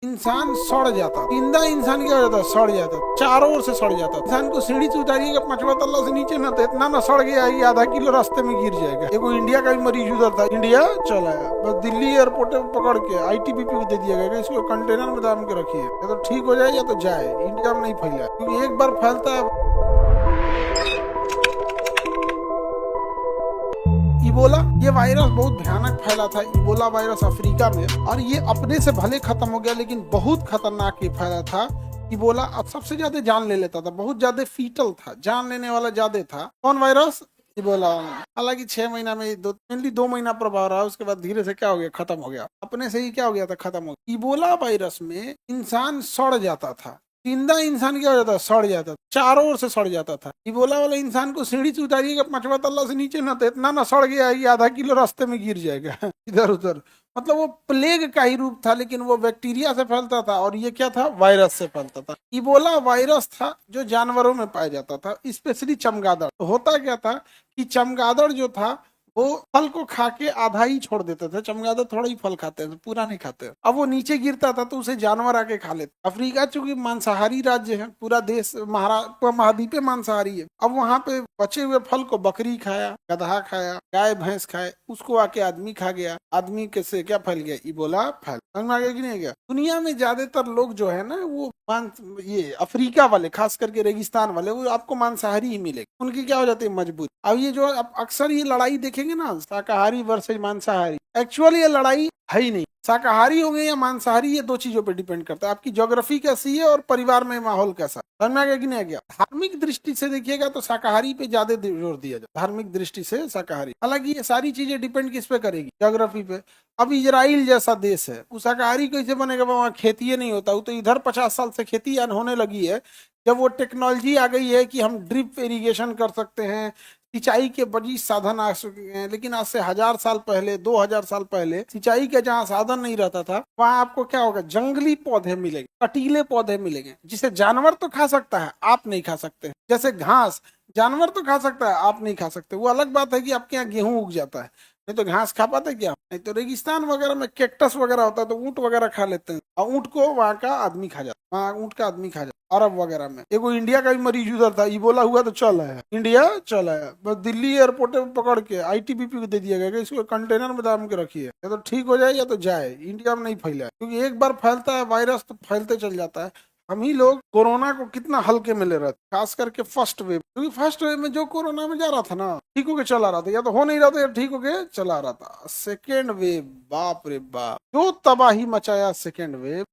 इंसान सड़ जाता, जिंदा इंसान क्या हो जाता, सड़ जाता, चारों ओर से सड़ जाता। इंसान को सीढ़ी से उतारिएगा 5वां तल्ला से नीचे ना, तो इतना ना सड़ गया, ये आधा किलो रास्ते में गिर जाएगा। एगो इंडिया का भी मरीज उधर था, इंडिया चला आया, बस दिल्ली एयरपोर्ट पे पकड़ के आईटीबीपी को दे दिया गया, इसको कंटेनर में दाम के रखिए, या तो ठीक हो जाए या तो जाए, इंडिया में नहीं फैला, क्योंकि एक बार फैलता है। इबोला ये वायरस बहुत भयानक फैला था, इबोला वायरस अफ्रीका में, और ये अपने से भले खत्म हो गया लेकिन बहुत खतरनाक ये फैला था। इबोला अब सबसे ज्यादा जान ले लेता था, बहुत ज्यादा फीटल था, जान लेने वाला ज्यादा था। कौन वायरस? इबोला। हालांकि 6 महीना में मेनली 2 महीना प्रभाव रहा, उसके बाद धीरे से क्या हो गया, खत्म हो गया, अपने से ही क्या हो गया था, खत्म हो गया। इबोला वायरस में इंसान सड़ जाता था, जिंदा इंसान क्या हो जाता, सड़ जाता था, चारों ओर से सड़ जाता था। इबोला वाले इंसान को सीढ़ी से उतारिएगा 5वां तल्ला से नीचे ना, तो इतना ना सड़ गया, ये आधा किलो रास्ते में गिर जाएगा इधर उधर। मतलब वो प्लेग का ही रूप था, लेकिन वो बैक्टीरिया से फैलता था, और ये क्या था, वायरस से फैलता था। इबोला वायरस था जो जानवरों में पाया जाता था, स्पेशली चमगादड़। तो होता क्या था कि चमगादड़ जो था वो फल को खा के आधा ही छोड़ देते थे, चमगादड़ थोड़ा ही फल खाते थे, पूरा नहीं खाते। अब वो नीचे गिरता था तो उसे जानवर आके खा लेते। अफ्रीका चूंकि मांसाहारी राज्य है, पूरा देश महाद्वीप मांसाहारी है, अब वहां पे बचे हुए फल को बकरी खाया, गधा खाया, गाय भैंस खाए, उसको आके आदमी खा गया, आदमी के से क्या फैल गया, इबोला फैल। समझ में आ गया कि नहीं गया? दुनिया में ज्यादातर लोग जो है ना, वो ये अफ्रीका वाले, खास करके रेगिस्तान वाले, वो आपको मांसाहारी ही मिलेगा, उनकी क्या हो जाती है, मजबूरी। अब ये जो अब अक्सर ये लड़ाई देखेंगे ना, शाकाहारी वर्सेज मांसाहारी, एक्चुअली ये लड़ाई है ही नहीं। शाकाहारी होंगे या मांसाहारी, ये दो चीजों पे डिपेंड करता है, आपकी ज्योग्राफी कैसी है और परिवार में माहौल कैसा। समझ में आ गया कि नहीं आ गया? धार्मिक दृष्टि से देखिएगा तो शाकाहारी पे ज्यादा जोर दिया जाए, धार्मिक दृष्टि से शाकाहारी। हालांकि ये सारी चीजें डिपेंड किस पे करेगी, ज्योग्राफी पे। अब इजराइल जैसा देश है, वो शाकाहारी कैसे बनेगा, वहाँ खेती नहीं होता, वो तो इधर 50 साल से खेती होने लगी है। जब वो टेक्नोलॉजी आ गई है कि हम ड्रिप इरिगेशन कर सकते हैं, सिंचाई के बड़ी साधन आ चुके हैं, लेकिन आज से 1000 साल पहले, 2000 साल पहले सिंचाई का जहाँ साधन नहीं रहता था, वहां आपको क्या होगा, जंगली पौधे मिलेंगे, कटीले पौधे मिलेंगे, जिसे जानवर तो खा सकता है, आप नहीं खा सकते। जैसे घास जानवर तो खा सकता है, आप नहीं खा सकते। वो अलग बात है कि आपके यहाँ गेहूं उग जाता है, नहीं तो घास खा पाते क्या? नहीं तो रेगिस्तान वगैरह में कैक्टस वगैरह होता है, तो ऊंट वगैरह खा लेते हैं, और ऊंट को वहाँ का आदमी खा जाता है, वहाँ ऊंट का आदमी खा जाता है। अरब वगैरह में एगो इंडिया का भी मरीज उधर था, इबोला हुआ तो चल आया, इंडिया चल आया, बस दिल्ली एयरपोर्ट पे पकड़ के आईटीबीपी को दे दिया गया, इसको कंटेनर में दाम के रखिए, या तो ठीक हो जाए या तो जाए, इंडिया में नहीं फैला, क्योंकि एक बार फैलता है वायरस तो फैलते चल जाता है। हम ही लोग कोरोना को कितना हल्के में ले रहे थे, खास करके फर्स्ट वेव, क्योंकि फर्स्ट वेव में जो कोरोना में जा रहा था ना, ठीक होके चला रहा था, या तो हो नहीं रहा था या ठीक होके चला रहा था। सेकेंड वेव, बाप रे बाप, जो तबाही मचाया सेकेंड वेव,